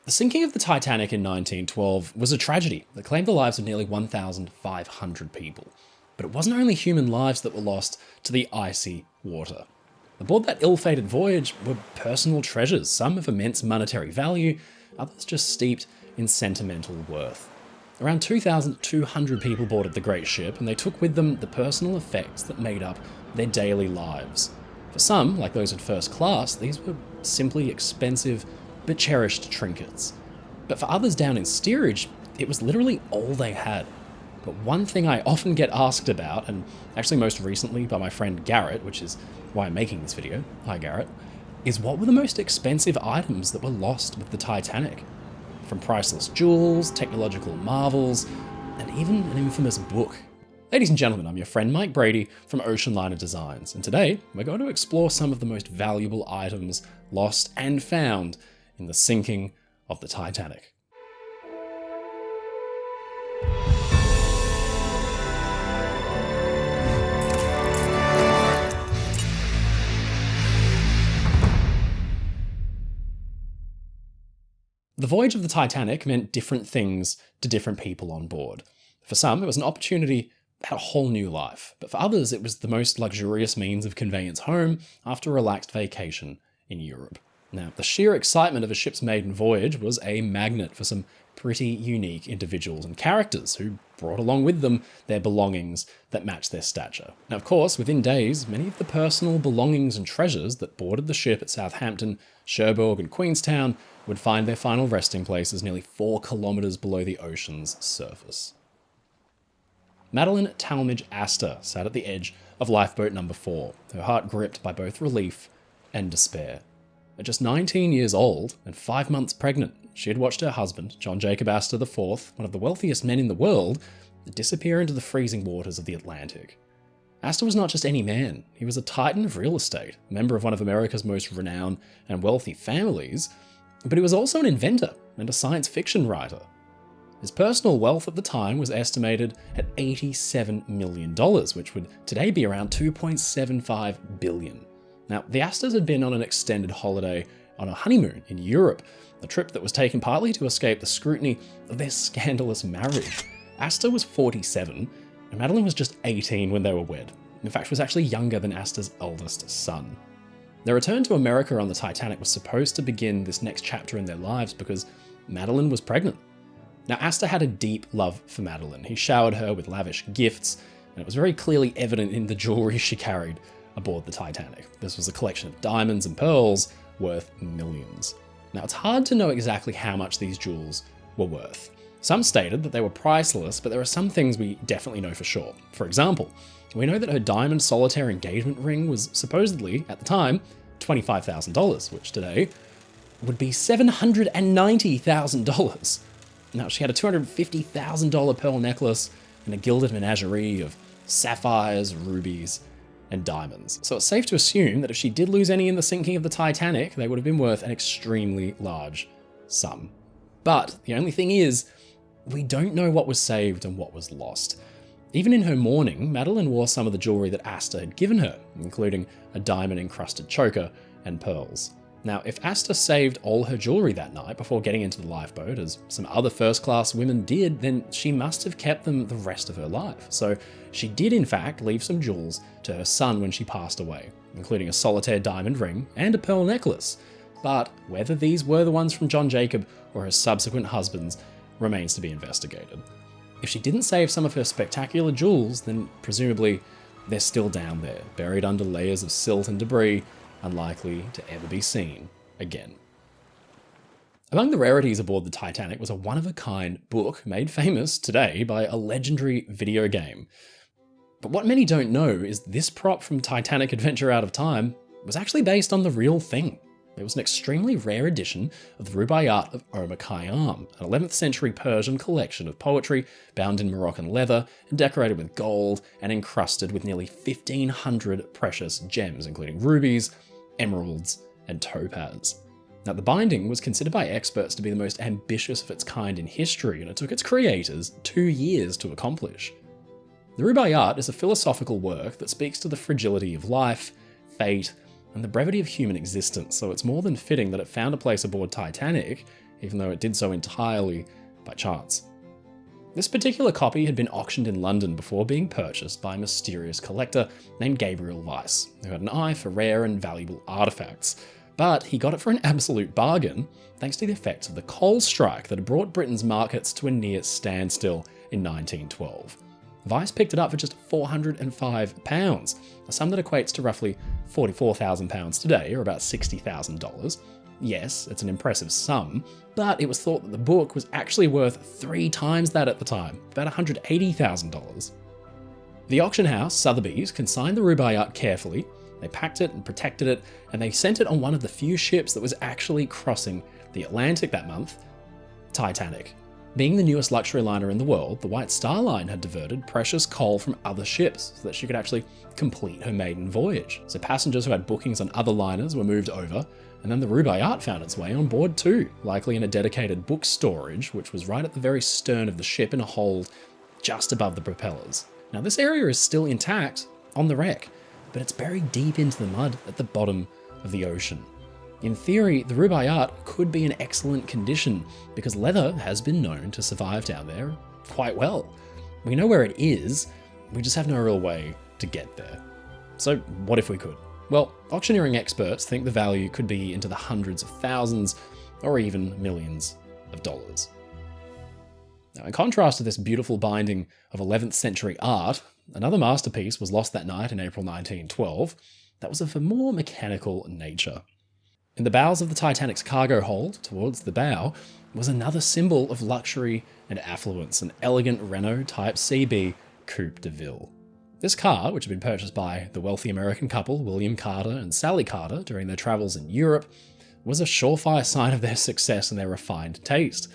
The sinking of the Titanic in 1912 was a tragedy that claimed the lives of nearly 1,500 people. But it wasn't only human lives that were lost to the icy water. Aboard that ill-fated voyage were personal treasures, some of immense monetary value, others just steeped in sentimental worth. Around 2,200 people boarded the great ship, and they took with them the personal effects that made up their daily lives. For some, like those in first class, these were simply expensive but cherished trinkets. But for others down in steerage, it was literally all they had. But one thing I often get asked about, and actually most recently by my friend Garrett, which is why I'm making this video, hi Garrett, is what were the most expensive items that were lost with the Titanic? From priceless jewels, technological marvels, and even an infamous book. Ladies and gentlemen, I'm your friend Mike Brady from Oceanliner Designs, and today we're going to explore some of the most valuable items lost and found in the sinking of the Titanic. The voyage of the Titanic meant different things to different people on board. For some, it was an opportunity at a whole new life, but for others, it was the most luxurious means of conveyance home after a relaxed vacation in Europe. Now, the sheer excitement of a ship's maiden voyage was a magnet for some pretty unique individuals and characters who brought along with them their belongings that matched their stature. Now, of course, within days, many of the personal belongings and treasures that boarded the ship at Southampton, Cherbourg, and Queenstown would find their final resting places nearly 4 kilometers below the ocean's surface. Madeleine Astor sat at the edge of lifeboat number 4, her heart gripped by both relief and despair. At just 19 years old and 5 months pregnant, she had watched her husband, John Jacob Astor IV, one of the wealthiest men in the world, disappear into the freezing waters of the Atlantic. Astor was not just any man, he was a titan of real estate, a member of one of America's most renowned and wealthy families, but he was also an inventor and a science fiction writer. His personal wealth at the time was estimated at $87 million, which would today be around $2.75 billion. Now, the Astors had been on an extended holiday on a honeymoon in Europe, a trip that was taken partly to escape the scrutiny of their scandalous marriage. Astor was 47, and Madeleine was just 18 when they were wed. In fact, was actually younger than Astor's eldest son. Their return to America on the Titanic was supposed to begin this next chapter in their lives because Madeleine was pregnant. Now, Astor had a deep love for Madeleine. He showered her with lavish gifts, and it was very clearly evident in the jewelry she carried aboard the Titanic. This was a collection of diamonds and pearls worth millions. Now, it's hard to know exactly how much these jewels were worth. Some stated that they were priceless, but there are some things we definitely know for sure. For example, we know that her diamond solitaire engagement ring was supposedly, at the time, $25,000, which today would be $790,000. Now, she had a $250,000 pearl necklace and a gilded menagerie of sapphires, rubies, and diamonds. So it's safe to assume that if she did lose any in the sinking of the Titanic, they would have been worth an extremely large sum. But the only thing is, we don't know what was saved and what was lost. Even in her mourning, Madeleine wore some of the jewelry that Astor had given her, including a diamond-encrusted choker and pearls. Now, if Astor saved all her jewelry that night before getting into the lifeboat, as some other first-class women did, then she must have kept them the rest of her life. So she did, in fact, leave some jewels to her son when she passed away, including a solitaire diamond ring and a pearl necklace. But whether these were the ones from John Jacob or her subsequent husbands remains to be investigated. If she didn't save some of her spectacular jewels, then presumably they're still down there, buried under layers of silt and debris, unlikely to ever be seen again. Among the rarities aboard the Titanic was a one-of-a-kind book made famous today by a legendary video game. But what many don't know is this prop from Titanic Adventure Out of Time was actually based on the real thing. It was an extremely rare edition of the Rubaiyat of Omar, an 11th century Persian collection of poetry bound in Moroccan leather and decorated with gold and encrusted with nearly 1,500 precious gems, including rubies, emeralds, and topaz. Now, the binding was considered by experts to be the most ambitious of its kind in history, and it took its creators 2 years to accomplish. The Rubaiyat is a philosophical work that speaks to the fragility of life, fate, and the brevity of human existence, so it's more than fitting that it found a place aboard Titanic even though it did so entirely by chance. This particular copy had been auctioned in London before being purchased by a mysterious collector named Gabriel Weiss, who had an eye for rare and valuable artifacts. But he got it for an absolute bargain, thanks to the effects of the coal strike that had brought Britain's markets to a near standstill in 1912. Weiss picked it up for just £405, a sum that equates to roughly £44,000 today, or about $60,000. Yes, it's an impressive sum, but it was thought that the book was actually worth 3 times that at the time, about $180,000. The auction house, Sotheby's, consigned the Rubaiyat carefully. They packed it and protected it, and they sent it on one of the few ships that was actually crossing the Atlantic that month, Titanic. Being the newest luxury liner in the world, the White Star Line had diverted precious coal from other ships so that she could actually complete her maiden voyage. So passengers who had bookings on other liners were moved over, and then the Rubaiyat found its way on board too, likely in a dedicated book storage, which was right at the very stern of the ship in a hold just above the propellers. Now this area is still intact on the wreck, but it's buried deep into the mud at the bottom of the ocean. In theory, the Rubaiyat could be in excellent condition because leather has been known to survive down there quite well. We know where it is, we just have no real way to get there. So what if we could? Well, auctioneering experts think the value could be into the hundreds of thousands or even millions of dollars. Now, in contrast to this beautiful binding of 11th century art, another masterpiece was lost that night in April 1912 that was of a more mechanical nature. In the bows of the Titanic's cargo hold, towards the bow, was another symbol of luxury and affluence, an elegant Renault Type CB Coupe de Ville. This car, which had been purchased by the wealthy American couple William Carter and Sally Carter during their travels in Europe, was a surefire sign of their success and their refined taste.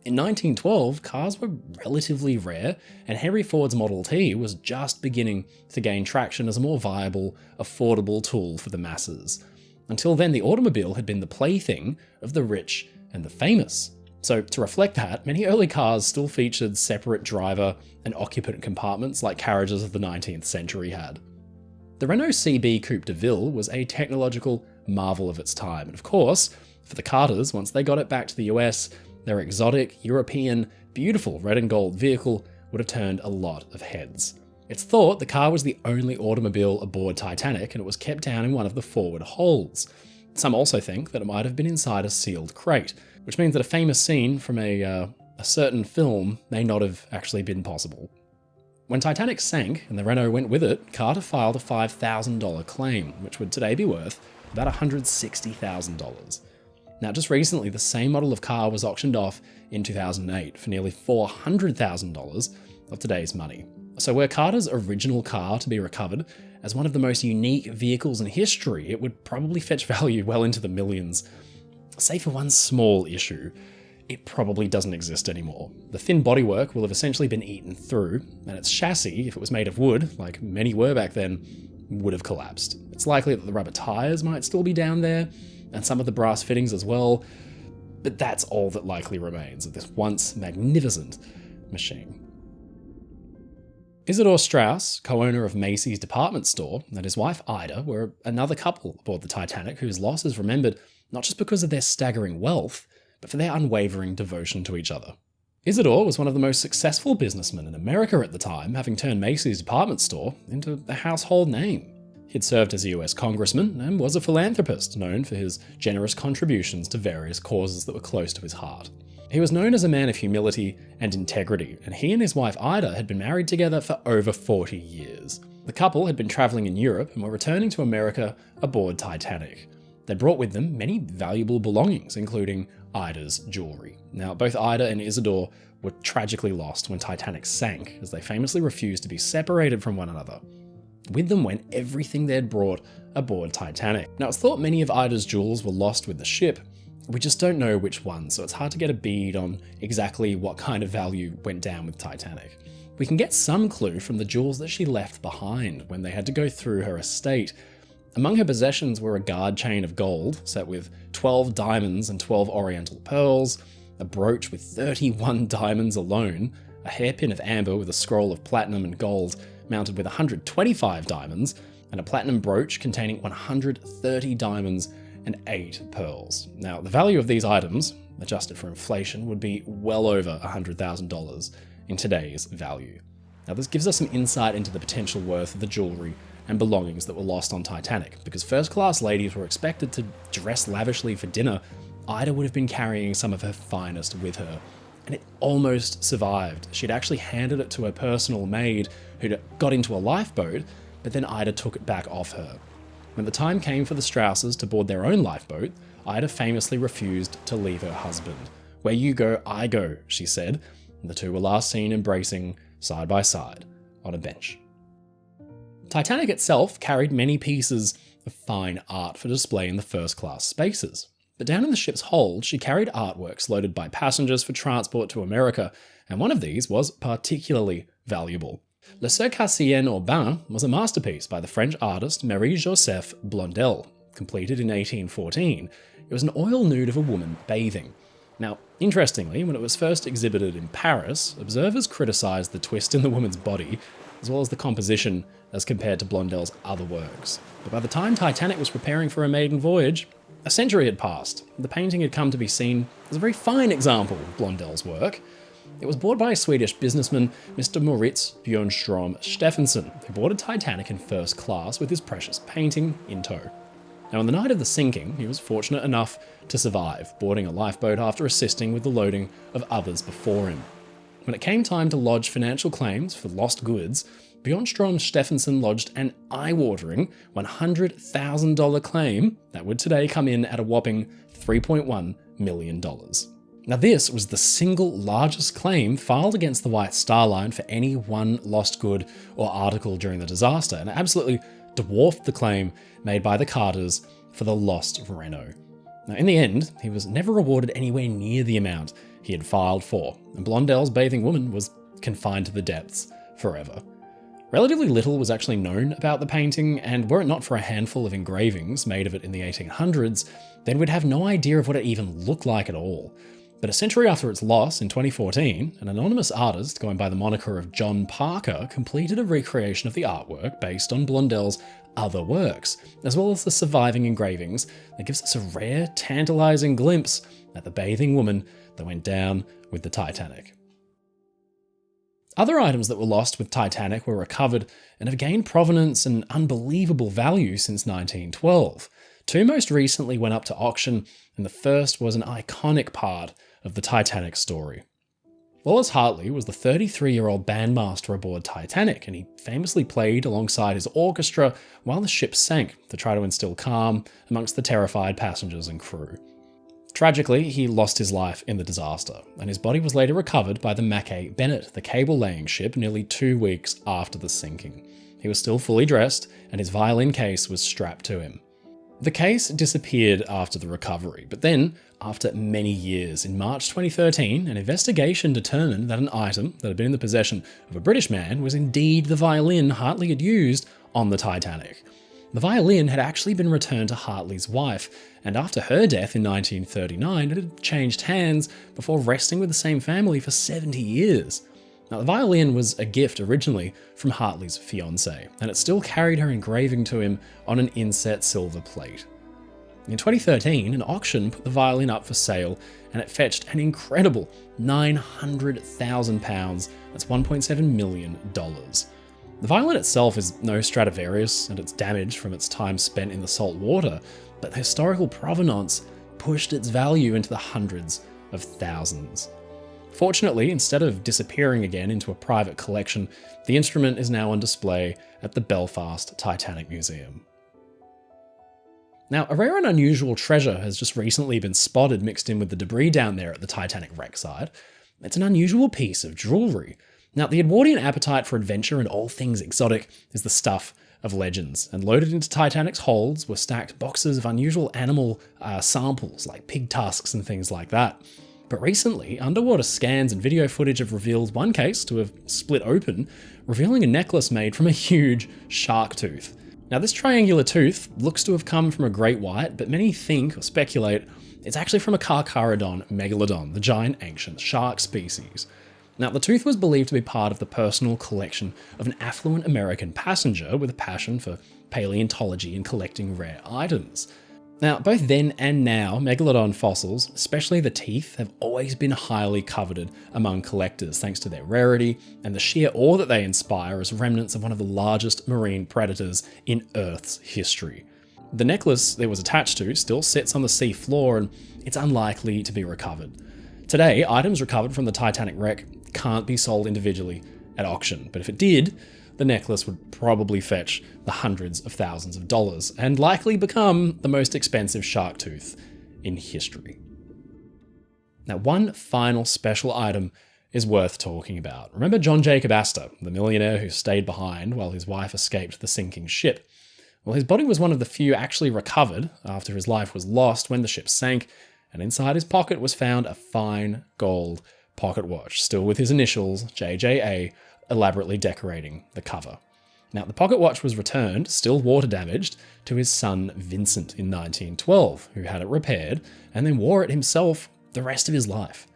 In 1912, cars were relatively rare, and Henry Ford's Model T was just beginning to gain traction as a more viable, affordable tool for the masses. Until then, the automobile had been the plaything of the rich and the famous. So to reflect that, many early cars still featured separate driver and occupant compartments like carriages of the 19th century had. The Renault CB Coupe de Ville was a technological marvel of its time, and of course, for the Carters, once they got it back to the US, their exotic, European, beautiful red and gold vehicle would have turned a lot of heads. It's thought the car was the only automobile aboard Titanic, and it was kept down in one of the forward holds. Some also think that it might have been inside a sealed crate, which means that a famous scene from a certain film may not have actually been possible. When Titanic sank and the Renault went with it, Carter filed a $5,000 claim, which would today be worth about $160,000. Now, just recently, the same model of car was auctioned off in 2008 for nearly $400,000 of today's money. So were Carter's original car to be recovered as one of the most unique vehicles in history, it would probably fetch value well into the millions. Save for one small issue, it probably doesn't exist anymore. The thin bodywork will have essentially been eaten through, and its chassis, if it was made of wood, like many were back then, would have collapsed. It's likely that the rubber tyres might still be down there, and some of the brass fittings as well, but that's all that likely remains of this once magnificent machine. Isidor Straus, co-owner of Macy's department store, and his wife Ida were another couple aboard the Titanic whose loss is remembered not just because of their staggering wealth, but for their unwavering devotion to each other. Isidor was one of the most successful businessmen in America at the time, having turned Macy's department store into a household name. He'd served as a US congressman and was a philanthropist known for his generous contributions to various causes that were close to his heart. He was known as a man of humility and integrity, and he and his wife Ida had been married together for over 40 years. The couple had been traveling in Europe and were returning to America aboard Titanic. They brought with them many valuable belongings, including Ida's jewelry. Now, both Ida and Isidor were tragically lost when Titanic sank, as they famously refused to be separated from one another. With them went everything they'd brought aboard Titanic. Now, it's thought many of Ida's jewels were lost with the ship. We just don't know which ones, so it's hard to get a bead on exactly what kind of value went down with Titanic. We can get some clue from the jewels that she left behind when they had to go through her estate. Among her possessions were a guard chain of gold, set with 12 diamonds and 12 oriental pearls, a brooch with 31 diamonds alone, a hairpin of amber with a scroll of platinum and gold mounted with 125 diamonds, and a platinum brooch containing 130 diamonds and 8 pearls. Now, the value of these items, adjusted for inflation, would be well over $100,000 in today's value. Now, this gives us some insight into the potential worth of the jewellery and belongings that were lost on Titanic. Because first-class ladies were expected to dress lavishly for dinner, Ida would have been carrying some of her finest with her. And it almost survived. She'd actually handed it to her personal maid, who'd got into a lifeboat, but then Ida took it back off her. When the time came for the Strauses to board their own lifeboat, Ida famously refused to leave her husband. "Where you go, I go," she said, and the two were last seen embracing side by side on a bench. Titanic itself carried many pieces of fine art for display in the first-class spaces. But down in the ship's hold, she carried artworks loaded by passengers for transport to America, and one of these was particularly valuable. Le Circassienne or Bain was a masterpiece by the French artist Marie-Joseph Blondel, completed in 1814. It was an oil nude of a woman bathing. Now, interestingly, when it was first exhibited in Paris, observers criticised the twist in the woman's body, as well as the composition as compared to Blondel's other works. But by the time Titanic was preparing for a maiden voyage, a century had passed. The painting had come to be seen as a very fine example of Blondel's work. It was bought by a Swedish businessman, Mr. Moritz Björnstrom Steffensen, who boarded Titanic in first class with his precious painting in tow. Now, on the night of the sinking, he was fortunate enough to survive, boarding a lifeboat after assisting with the loading of others before him. When it came time to lodge financial claims for lost goods, Björnstrom Steffensen lodged an eye-watering $100,000 claim that would today come in at a whopping $3.1 million. Now, this was the single largest claim filed against the White Star Line for any one lost good or article during the disaster, and it absolutely dwarfed the claim made by the Carters for the lost Renault. Now, in the end, he was never awarded anywhere near the amount he had filed for, and Blondel's bathing woman was confined to the depths forever. Relatively little was actually known about the painting, and were it not for a handful of engravings made of it in the 1800s, then we'd have no idea of what it even looked like at all. But a century after its loss in 2014, an anonymous artist going by the moniker of John Parker completed a recreation of the artwork based on Blondel's other works, as well as the surviving engravings that gives us a rare, tantalizing glimpse at the bathing woman that went down with the Titanic. Other items that were lost with Titanic were recovered and have gained provenance and unbelievable value since 1912. Two most recently went up to auction, and the first was an iconic part of the Titanic story. Wallace Hartley was the 33-year-old bandmaster aboard Titanic, and he famously played alongside his orchestra while the ship sank to try to instill calm amongst the terrified passengers and crew. Tragically, he lost his life in the disaster, and his body was later recovered by the Mackay Bennett, the cable-laying ship, nearly 2 weeks after the sinking. He was still fully dressed, and his violin case was strapped to him. The case disappeared after the recovery, but then, after many years, in March 2013, an investigation determined that an item that had been in the possession of a British man was indeed the violin Hartley had used on the Titanic. The violin had actually been returned to Hartley's wife, and after her death in 1939, it had changed hands before resting with the same family for 70 years. Now, the violin was a gift originally from Hartley's fiancée, and it still carried her engraving to him on an inset silver plate. In 2013, an auction put the violin up for sale, and it fetched an incredible £900,000, that's $1.7 million. The violin itself is no Stradivarius, and it's damaged from its time spent in the salt water, but the historical provenance pushed its value into the hundreds of thousands. Fortunately, instead of disappearing again into a private collection, the instrument is now on display at the Belfast Titanic Museum. Now, a rare and unusual treasure has just recently been spotted mixed in with the debris down there at the Titanic wreck site. It's an unusual piece of jewellery. Now, the Edwardian appetite for adventure and all things exotic is the stuff of legends, and loaded into Titanic's holds were stacked boxes of unusual animal samples like pig tusks and things like that. But recently, underwater scans and video footage have revealed one case to have split open, revealing a necklace made from a huge shark tooth. Now, this triangular tooth looks to have come from a great white, but many think or speculate it's actually from a Carcharodon megalodon, the giant ancient shark species. Now, the tooth was believed to be part of the personal collection of an affluent American passenger with a passion for paleontology and collecting rare items. Now, both then and now, megalodon fossils, especially the teeth, have always been highly coveted among collectors thanks to their rarity and the sheer awe that they inspire as remnants of one of the largest marine predators in Earth's history. The necklace it was attached to still sits on the sea floor, and it's unlikely to be recovered. Today, items recovered from the Titanic wreck can't be sold individually at auction, but if it did, the necklace would probably fetch the hundreds of thousands of dollars and likely become the most expensive shark tooth in history. Now, one final special item is worth talking about. Remember John Jacob Astor, the millionaire who stayed behind while his wife escaped the sinking ship? Well, his body was one of the few actually recovered after his life was lost when the ship sank, and inside his pocket was found a fine gold pocket watch, still with his initials, JJA, elaborately decorating the cover. Now, the pocket watch was returned, still water damaged, to his son Vincent in 1912, who had it repaired and then wore it himself the rest of his life.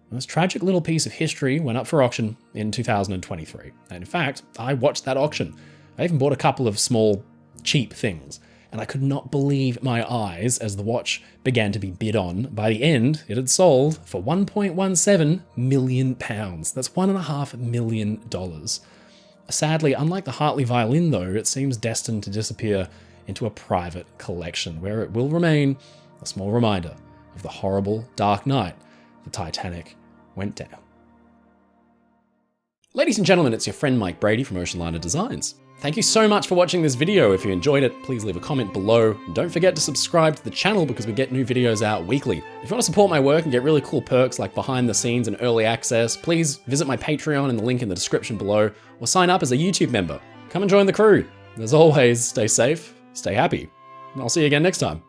And this tragic little piece of history went up for auction in 2023. And in fact, I watched that auction. I even bought a couple of small, cheap things, and I could not believe my eyes as the watch began to be bid on. By the end, it had sold for £1.17 million. That's $1.5 million. Sadly, unlike the Hartley Violin though, it seems destined to disappear into a private collection, where it will remain a small reminder of the horrible, dark night the Titanic went down. Ladies and gentlemen, it's your friend Mike Brady from Oceanliner Designs. Thank you so much for watching this video. If you enjoyed it, please leave a comment below. And don't forget to subscribe to the channel because we get new videos out weekly. If you want to support my work and get really cool perks like behind the scenes and early access, please visit my Patreon in the link in the description below, or sign up as a YouTube member. Come and join the crew. As always, stay safe, stay happy, and I'll see you again next time.